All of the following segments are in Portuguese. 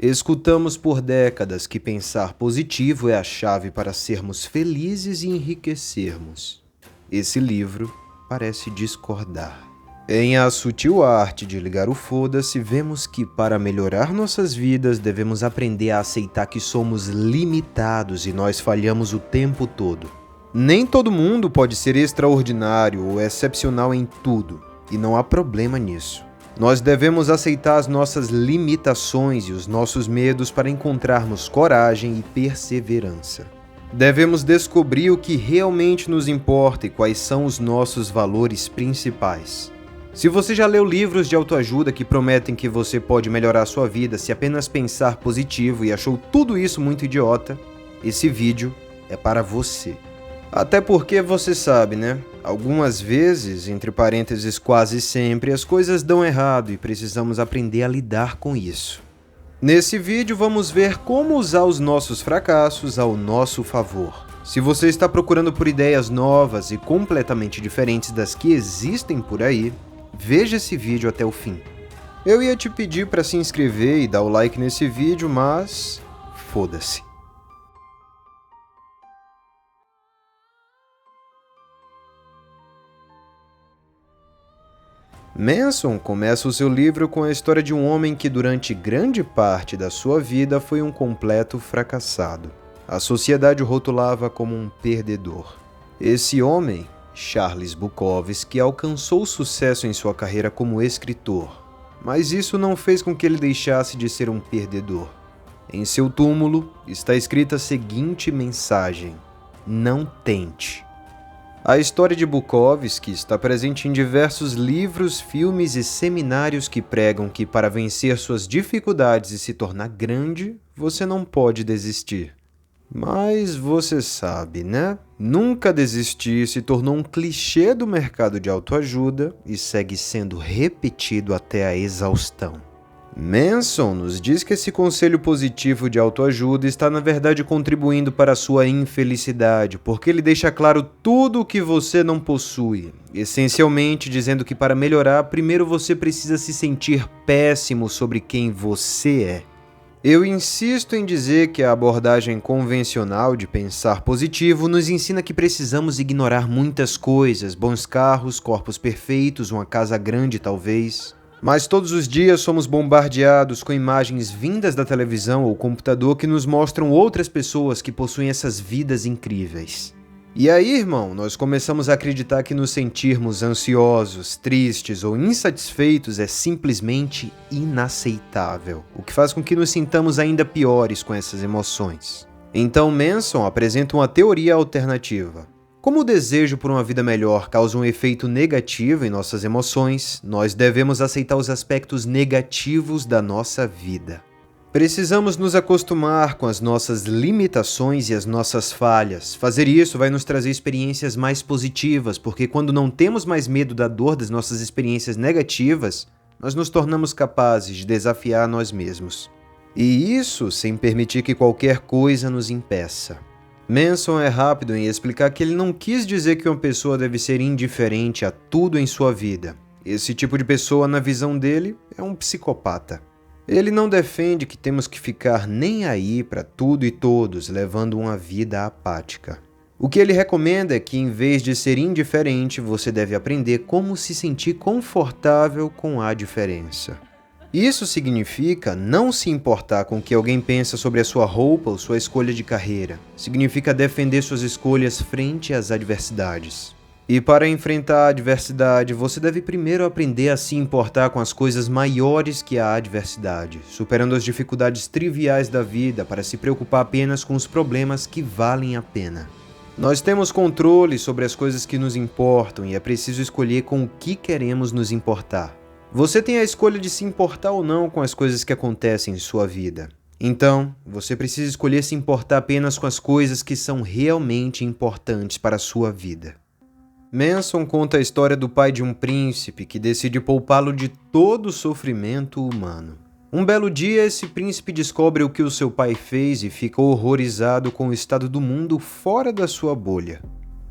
Escutamos por décadas que pensar positivo é a chave para sermos felizes e enriquecermos. Esse livro parece discordar. Em A Sutil Arte de Ligar o Foda-se, vemos que para melhorar nossas vidas devemos aprender a aceitar que somos limitados e nós falhamos o tempo todo. Nem todo mundo pode ser extraordinário ou excepcional em tudo, e não há problema nisso. Nós devemos aceitar as nossas limitações e os nossos medos para encontrarmos coragem e perseverança. Devemos descobrir o que realmente nos importa e quais são os nossos valores principais. Se você já leu livros de autoajuda que prometem que você pode melhorar sua vida se apenas pensar positivo e achou tudo isso muito idiota, esse vídeo é para você. Até porque você sabe, né? Algumas vezes, entre parênteses quase sempre, as coisas dão errado e precisamos aprender a lidar com isso. Nesse vídeo vamos ver como usar os nossos fracassos ao nosso favor. Se você está procurando por ideias novas e completamente diferentes das que existem por aí, veja esse vídeo até o fim. Eu ia te pedir para se inscrever e dar o like nesse vídeo, mas foda-se. Manson começa o seu livro com a história de um homem que durante grande parte da sua vida foi um completo fracassado. A sociedade o rotulava como um perdedor. Esse homem, Charles Bukowski, alcançou sucesso em sua carreira como escritor, mas isso não fez com que ele deixasse de ser um perdedor. Em seu túmulo está escrita a seguinte mensagem: não tente. A história de Bukowski está presente em diversos livros, filmes e seminários que pregam que para vencer suas dificuldades e se tornar grande, você não pode desistir. Mas você sabe, né? Nunca desistir se tornou um clichê do mercado de autoajuda e segue sendo repetido até a exaustão. Manson nos diz que esse conselho positivo de autoajuda está na verdade contribuindo para a sua infelicidade, porque ele deixa claro tudo o que você não possui, essencialmente dizendo que para melhorar, primeiro você precisa se sentir péssimo sobre quem você é. Eu insisto em dizer que a abordagem convencional de pensar positivo nos ensina que precisamos ignorar muitas coisas, bons carros, corpos perfeitos, uma casa grande talvez. Mas todos os dias somos bombardeados com imagens vindas da televisão ou computador que nos mostram outras pessoas que possuem essas vidas incríveis. E aí, irmão, nós começamos a acreditar que nos sentirmos ansiosos, tristes ou insatisfeitos é simplesmente inaceitável, o que faz com que nos sintamos ainda piores com essas emoções. Então Manson apresenta uma teoria alternativa. Como o desejo por uma vida melhor causa um efeito negativo em nossas emoções, nós devemos aceitar os aspectos negativos da nossa vida. Precisamos nos acostumar com as nossas limitações e as nossas falhas. Fazer isso vai nos trazer experiências mais positivas, porque quando não temos mais medo da dor das nossas experiências negativas, nós nos tornamos capazes de desafiar nós mesmos. E isso sem permitir que qualquer coisa nos impeça. Manson é rápido em explicar que ele não quis dizer que uma pessoa deve ser indiferente a tudo em sua vida. Esse tipo de pessoa, na visão dele, é um psicopata. Ele não defende que temos que ficar nem aí para tudo e todos, levando uma vida apática. O que ele recomenda é que, em vez de ser indiferente, você deve aprender como se sentir confortável com a diferença. Isso significa não se importar com o que alguém pensa sobre a sua roupa ou sua escolha de carreira. Significa defender suas escolhas frente às adversidades. E para enfrentar a adversidade, você deve primeiro aprender a se importar com as coisas maiores que a adversidade, superando as dificuldades triviais da vida para se preocupar apenas com os problemas que valem a pena. Nós temos controle sobre as coisas que nos importam e é preciso escolher com o que queremos nos importar. Você tem a escolha de se importar ou não com as coisas que acontecem em sua vida. Então, você precisa escolher se importar apenas com as coisas que são realmente importantes para a sua vida. Manson conta a história do pai de um príncipe que decide poupá-lo de todo o sofrimento humano. Um belo dia, esse príncipe descobre o que o seu pai fez e fica horrorizado com o estado do mundo fora da sua bolha.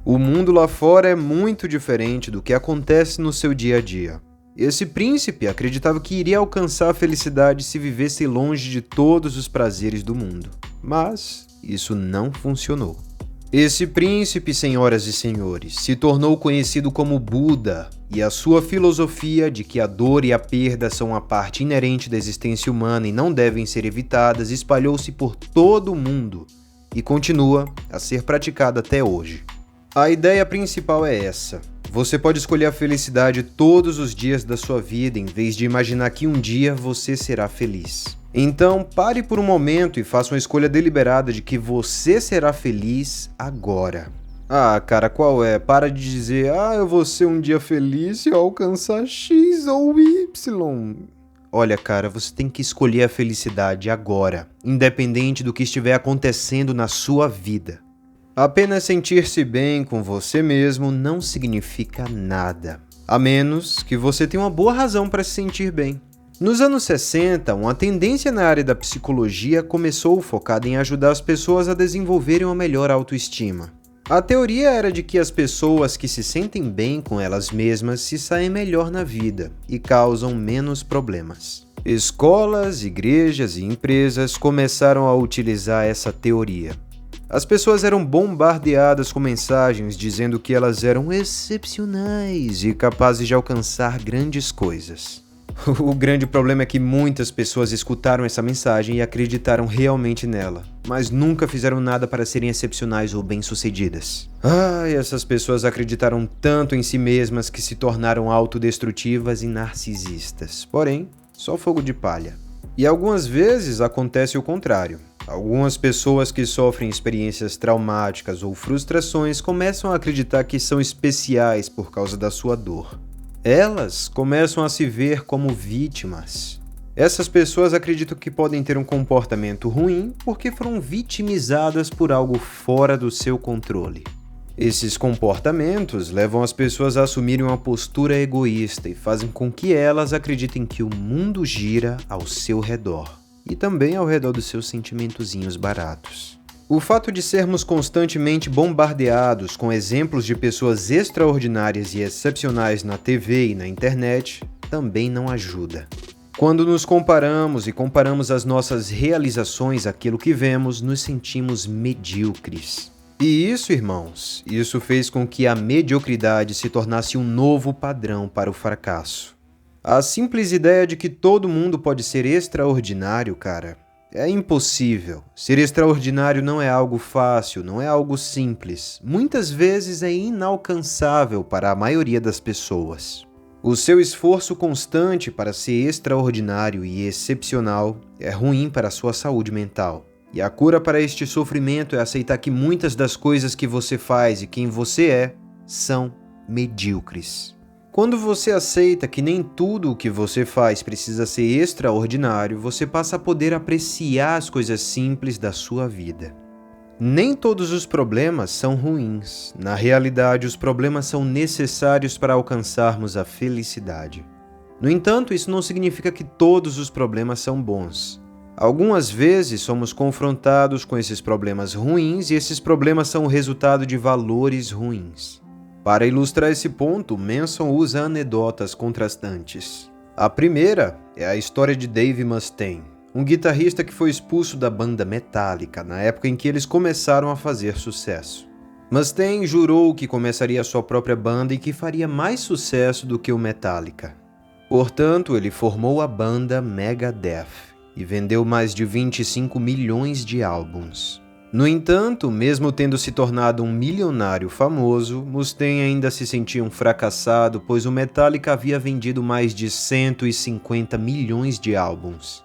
O mundo lá fora é muito diferente do que acontece no seu dia a dia. Esse príncipe acreditava que iria alcançar a felicidade se vivesse longe de todos os prazeres do mundo. Mas isso não funcionou. Esse príncipe, senhoras e senhores, se tornou conhecido como Buda, e a sua filosofia de que a dor e a perda são uma parte inerente da existência humana e não devem ser evitadas espalhou-se por todo o mundo e continua a ser praticada até hoje. A ideia principal é essa. Você pode escolher a felicidade todos os dias da sua vida em vez de imaginar que um dia você será feliz. Então, pare por um momento e faça uma escolha deliberada de que você será feliz agora. Ah, cara, qual é? Para de dizer, eu vou ser um dia feliz se eu alcançar X ou Y. Olha, cara, você tem que escolher a felicidade agora, independente do que estiver acontecendo na sua vida. Apenas sentir-se bem com você mesmo não significa nada, a menos que você tenha uma boa razão para se sentir bem. Nos anos 60, uma tendência na área da psicologia começou focada em ajudar as pessoas a desenvolverem uma melhor autoestima. A teoria era de que as pessoas que se sentem bem com elas mesmas se saem melhor na vida e causam menos problemas. Escolas, igrejas e empresas começaram a utilizar essa teoria. As pessoas eram bombardeadas com mensagens dizendo que elas eram excepcionais e capazes de alcançar grandes coisas. O grande problema é que muitas pessoas escutaram essa mensagem e acreditaram realmente nela, mas nunca fizeram nada para serem excepcionais ou bem-sucedidas. Essas pessoas acreditaram tanto em si mesmas que se tornaram autodestrutivas e narcisistas. Porém, só fogo de palha. E algumas vezes acontece o contrário. Algumas pessoas que sofrem experiências traumáticas ou frustrações começam a acreditar que são especiais por causa da sua dor. Elas começam a se ver como vítimas. Essas pessoas acreditam que podem ter um comportamento ruim porque foram vitimizadas por algo fora do seu controle. Esses comportamentos levam as pessoas a assumirem uma postura egoísta e fazem com que elas acreditem que o mundo gira ao seu redor e também ao redor dos seus sentimentozinhos baratos. O fato de sermos constantemente bombardeados com exemplos de pessoas extraordinárias e excepcionais na TV e na internet também não ajuda. Quando nos comparamos e comparamos as nossas realizações àquilo que vemos, nos sentimos medíocres. E isso, irmãos, isso fez com que a mediocridade se tornasse um novo padrão para o fracasso. A simples ideia de que todo mundo pode ser extraordinário, cara, é impossível. Ser extraordinário não é algo fácil, não é algo simples. Muitas vezes é inalcançável para a maioria das pessoas. O seu esforço constante para ser extraordinário e excepcional é ruim para a sua saúde mental. E a cura para este sofrimento é aceitar que muitas das coisas que você faz e quem você é são medíocres. Quando você aceita que nem tudo o que você faz precisa ser extraordinário, você passa a poder apreciar as coisas simples da sua vida. Nem todos os problemas são ruins. Na realidade, os problemas são necessários para alcançarmos a felicidade. No entanto, isso não significa que todos os problemas são bons. Algumas vezes somos confrontados com esses problemas ruins e esses problemas são o resultado de valores ruins. Para ilustrar esse ponto, Manson usa anedotas contrastantes. A primeira é a história de Dave Mustaine, um guitarrista que foi expulso da banda Metallica na época em que eles começaram a fazer sucesso. Mustaine jurou que começaria a sua própria banda e que faria mais sucesso do que o Metallica. Portanto, ele formou a banda Megadeth e vendeu mais de 25 milhões de álbuns. No entanto, mesmo tendo se tornado um milionário famoso, Mustaine ainda se sentia um fracassado, pois o Metallica havia vendido mais de 150 milhões de álbuns.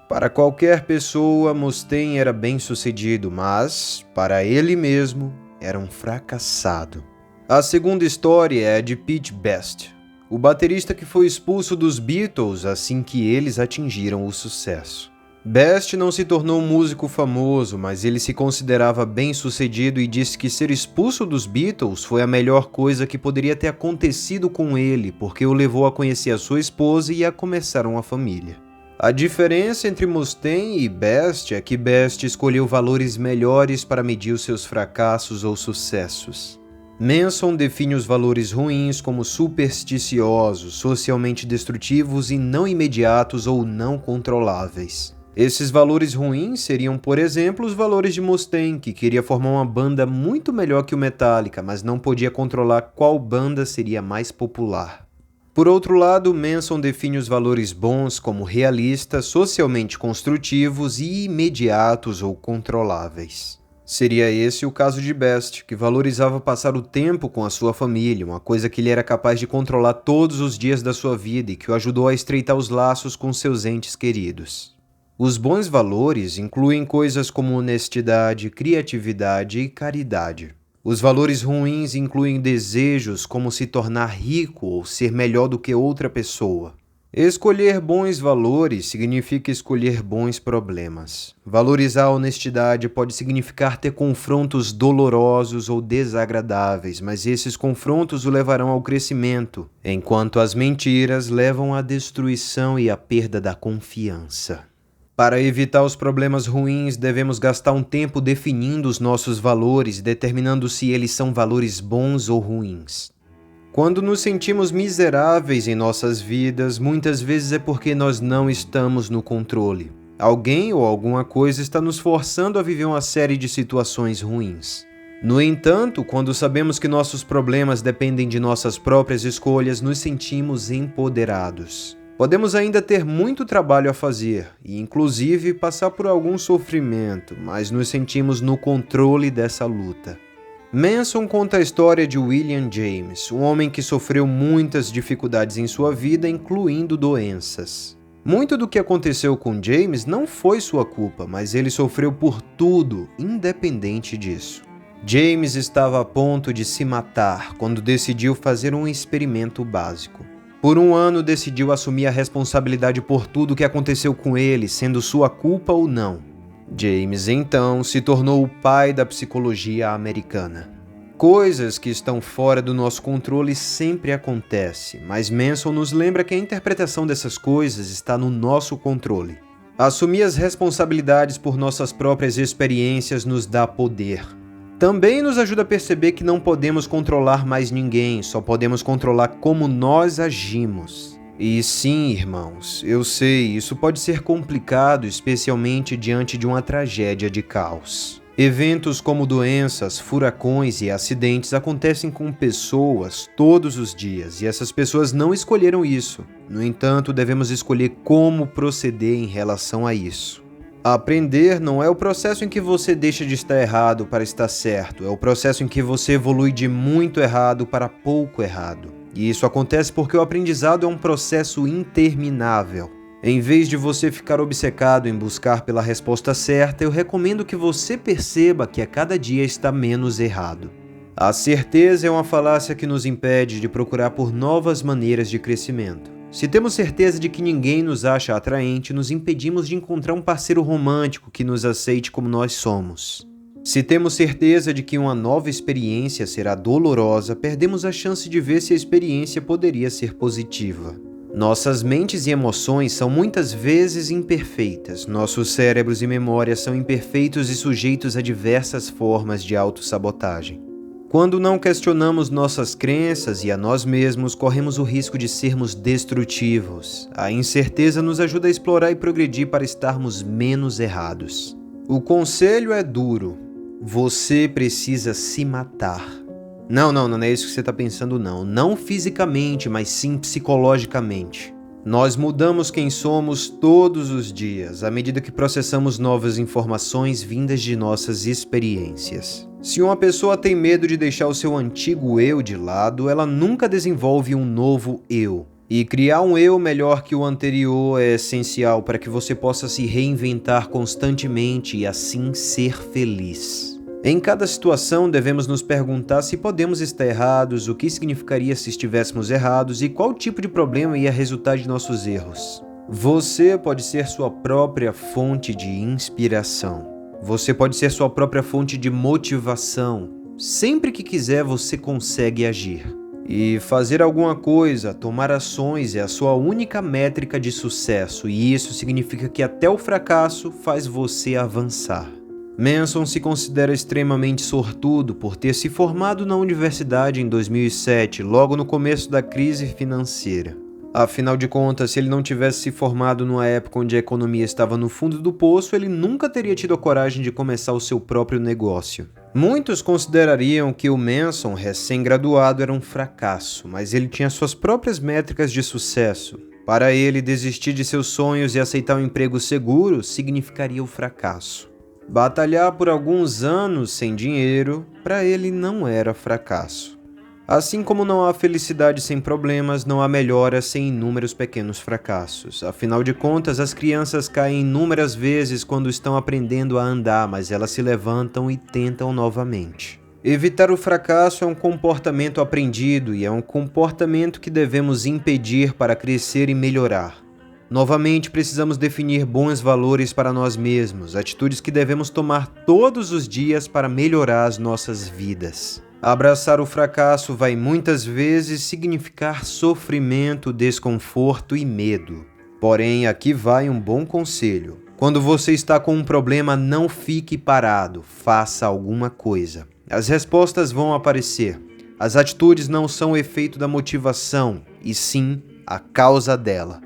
Para qualquer pessoa, Mustaine era bem-sucedido, mas, para ele mesmo, era um fracassado. A segunda história é a de Pete Best, o baterista que foi expulso dos Beatles assim que eles atingiram o sucesso. Best não se tornou um músico famoso, mas ele se considerava bem-sucedido e disse que ser expulso dos Beatles foi a melhor coisa que poderia ter acontecido com ele, porque o levou a conhecer a sua esposa e a começar uma família. A diferença entre Mustaine e Best é que Best escolheu valores melhores para medir os seus fracassos ou sucessos. Manson define os valores ruins como supersticiosos, socialmente destrutivos e não imediatos ou não controláveis. Esses valores ruins seriam, por exemplo, os valores de Mustaine, que queria formar uma banda muito melhor que o Metallica, mas não podia controlar qual banda seria mais popular. Por outro lado, Manson define os valores bons como realistas, socialmente construtivos e imediatos ou controláveis. Seria esse o caso de Best, que valorizava passar o tempo com a sua família, uma coisa que ele era capaz de controlar todos os dias da sua vida e que o ajudou a estreitar os laços com seus entes queridos. Os bons valores incluem coisas como honestidade, criatividade e caridade. Os valores ruins incluem desejos como se tornar rico ou ser melhor do que outra pessoa. Escolher bons valores significa escolher bons problemas. Valorizar a honestidade pode significar ter confrontos dolorosos ou desagradáveis, mas esses confrontos o levarão ao crescimento, enquanto as mentiras levam à destruição e à perda da confiança. Para evitar os problemas ruins, devemos gastar um tempo definindo os nossos valores e determinando se eles são valores bons ou ruins. Quando nos sentimos miseráveis em nossas vidas, muitas vezes é porque nós não estamos no controle. Alguém ou alguma coisa está nos forçando a viver uma série de situações ruins. No entanto, quando sabemos que nossos problemas dependem de nossas próprias escolhas, nos sentimos empoderados. Podemos ainda ter muito trabalho a fazer e, inclusive, passar por algum sofrimento, mas nos sentimos no controle dessa luta. Manson conta a história de William James, um homem que sofreu muitas dificuldades em sua vida, incluindo doenças. Muito do que aconteceu com James não foi sua culpa, mas ele sofreu por tudo, independente disso. James estava a ponto de se matar quando decidiu fazer um experimento básico. Por um ano decidiu assumir a responsabilidade por tudo o que aconteceu com ele, sendo sua culpa ou não. James, então, se tornou o pai da psicologia americana. Coisas que estão fora do nosso controle sempre acontecem, mas Manson nos lembra que a interpretação dessas coisas está no nosso controle. Assumir as responsabilidades por nossas próprias experiências nos dá poder. Também nos ajuda a perceber que não podemos controlar mais ninguém, só podemos controlar como nós agimos. E sim, irmãos, eu sei, isso pode ser complicado, especialmente diante de uma tragédia de caos. Eventos como doenças, furacões e acidentes acontecem com pessoas todos os dias, e essas pessoas não escolheram isso. No entanto, devemos escolher como proceder em relação a isso. Aprender não é o processo em que você deixa de estar errado para estar certo, é o processo em que você evolui de muito errado para pouco errado. E isso acontece porque o aprendizado é um processo interminável. Em vez de você ficar obcecado em buscar pela resposta certa, eu recomendo que você perceba que a cada dia está menos errado. A certeza é uma falácia que nos impede de procurar por novas maneiras de crescimento. Se temos certeza de que ninguém nos acha atraente, nos impedimos de encontrar um parceiro romântico que nos aceite como nós somos. Se temos certeza de que uma nova experiência será dolorosa, perdemos a chance de ver se a experiência poderia ser positiva. Nossas mentes e emoções são muitas vezes imperfeitas. Nossos cérebros e memórias são imperfeitos e sujeitos a diversas formas de autossabotagem. Quando não questionamos nossas crenças e a nós mesmos, corremos o risco de sermos destrutivos. A incerteza nos ajuda a explorar e progredir para estarmos menos errados. O conselho é duro. Você precisa se matar. Não é isso que você está pensando, não. Não fisicamente, mas sim psicologicamente. Nós mudamos quem somos todos os dias, à medida que processamos novas informações vindas de nossas experiências. Se uma pessoa tem medo de deixar o seu antigo eu de lado, ela nunca desenvolve um novo eu. E criar um eu melhor que o anterior é essencial para que você possa se reinventar constantemente e assim ser feliz. Em cada situação, devemos nos perguntar se podemos estar errados, o que significaria se estivéssemos errados e qual tipo de problema ia resultar de nossos erros. Você pode ser sua própria fonte de inspiração. Você pode ser sua própria fonte de motivação. Sempre que quiser, você consegue agir. E fazer alguma coisa, tomar ações é a sua única métrica de sucesso, e isso significa que até o fracasso faz você avançar. Manson se considera extremamente sortudo por ter se formado na universidade em 2007, logo no começo da crise financeira. Afinal de contas, se ele não tivesse se formado numa época onde a economia estava no fundo do poço, ele nunca teria tido a coragem de começar o seu próprio negócio. Muitos considerariam que o Manson, recém-graduado, era um fracasso, mas ele tinha suas próprias métricas de sucesso. Para ele, desistir de seus sonhos e aceitar um emprego seguro significaria o fracasso. Batalhar por alguns anos sem dinheiro, para ele não era fracasso. Assim como não há felicidade sem problemas, não há melhora sem inúmeros pequenos fracassos. Afinal de contas, as crianças caem inúmeras vezes quando estão aprendendo a andar, mas elas se levantam e tentam novamente. Evitar o fracasso é um comportamento aprendido e é um comportamento que devemos impedir para crescer e melhorar. Novamente, precisamos definir bons valores para nós mesmos, atitudes que devemos tomar todos os dias para melhorar as nossas vidas. Abraçar o fracasso vai muitas vezes significar sofrimento, desconforto e medo. Porém, aqui vai um bom conselho. Quando você está com um problema, não fique parado, faça alguma coisa. As respostas vão aparecer. As atitudes não são o efeito da motivação, e sim a causa dela.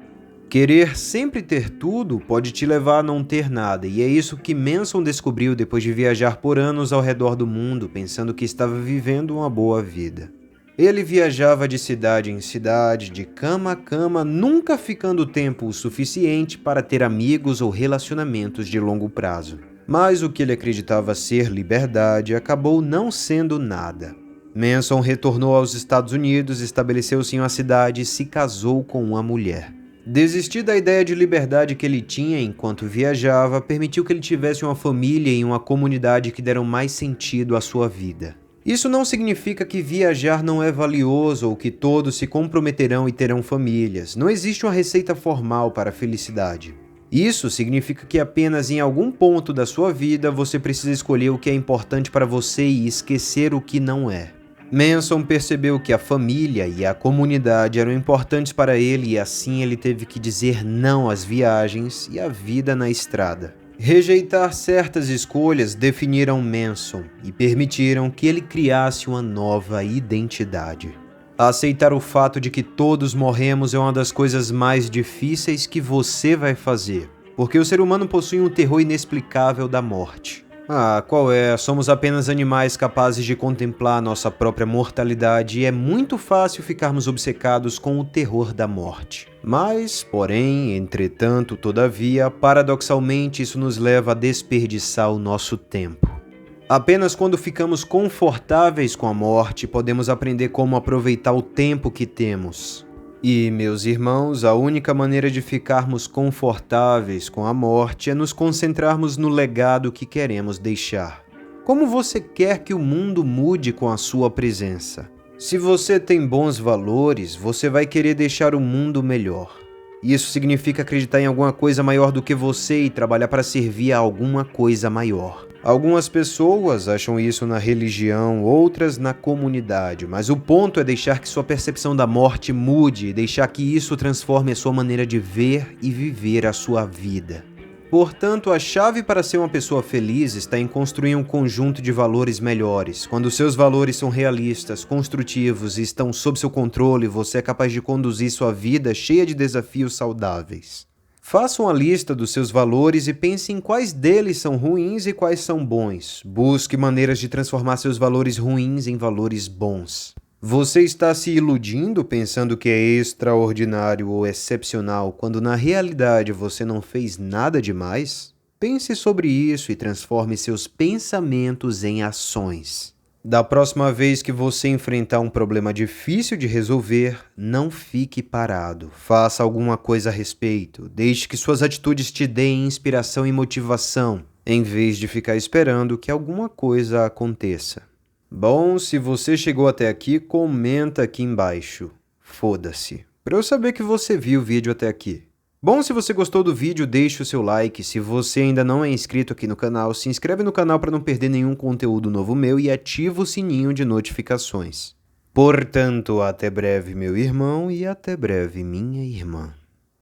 Querer sempre ter tudo pode te levar a não ter nada, e é isso que Manson descobriu depois de viajar por anos ao redor do mundo, pensando que estava vivendo uma boa vida. Ele viajava de cidade em cidade, de cama a cama, nunca ficando tempo o suficiente para ter amigos ou relacionamentos de longo prazo. Mas o que ele acreditava ser liberdade acabou não sendo nada. Manson retornou aos Estados Unidos, estabeleceu-se em uma cidade e se casou com uma mulher. Desistir da ideia de liberdade que ele tinha enquanto viajava permitiu que ele tivesse uma família e uma comunidade que deram mais sentido à sua vida. Isso não significa que viajar não é valioso ou que todos se comprometerão e terão famílias. Não existe uma receita formal para a felicidade. Isso significa que apenas em algum ponto da sua vida você precisa escolher o que é importante para você e esquecer o que não é. Manson percebeu que a família e a comunidade eram importantes para ele e assim ele teve que dizer não às viagens e à vida na estrada. Rejeitar certas escolhas definiram Manson e permitiram que ele criasse uma nova identidade. Aceitar o fato de que todos morremos é uma das coisas mais difíceis que você vai fazer, porque o ser humano possui um terror inexplicável da morte. Qual é? Somos apenas animais capazes de contemplar nossa própria mortalidade e é muito fácil ficarmos obcecados com o terror da morte. Mas, porém, entretanto, todavia, paradoxalmente isso nos leva a desperdiçar o nosso tempo. Apenas quando ficamos confortáveis com a morte podemos aprender como aproveitar o tempo que temos. E, meus irmãos, a única maneira de ficarmos confortáveis com a morte é nos concentrarmos no legado que queremos deixar. Como você quer que o mundo mude com a sua presença? Se você tem bons valores, você vai querer deixar o mundo melhor. Isso significa acreditar em alguma coisa maior do que você e trabalhar para servir a alguma coisa maior. Algumas pessoas acham isso na religião, outras na comunidade, mas o ponto é deixar que sua percepção da morte mude e deixar que isso transforme a sua maneira de ver e viver a sua vida. Portanto, a chave para ser uma pessoa feliz está em construir um conjunto de valores melhores. Quando seus valores são realistas, construtivos e estão sob seu controle, você é capaz de conduzir sua vida cheia de desafios saudáveis. Faça uma lista dos seus valores e pense em quais deles são ruins e quais são bons. Busque maneiras de transformar seus valores ruins em valores bons. Você está se iludindo pensando que é extraordinário ou excepcional quando na realidade você não fez nada demais? Pense sobre isso e transforme seus pensamentos em ações. Da próxima vez que você enfrentar um problema difícil de resolver, não fique parado. Faça alguma coisa a respeito. Deixe que suas atitudes te deem inspiração e motivação, em vez de ficar esperando que alguma coisa aconteça. Bom, se você chegou até aqui, comenta aqui embaixo. Foda-se. Para eu saber que você viu o vídeo até aqui. Bom, se você gostou do vídeo, deixe o seu like. Se você ainda não é inscrito aqui no canal, se inscreve no canal para não perder nenhum conteúdo novo meu e ativa o sininho de notificações. Portanto, até breve, meu irmão, e até breve, minha irmã.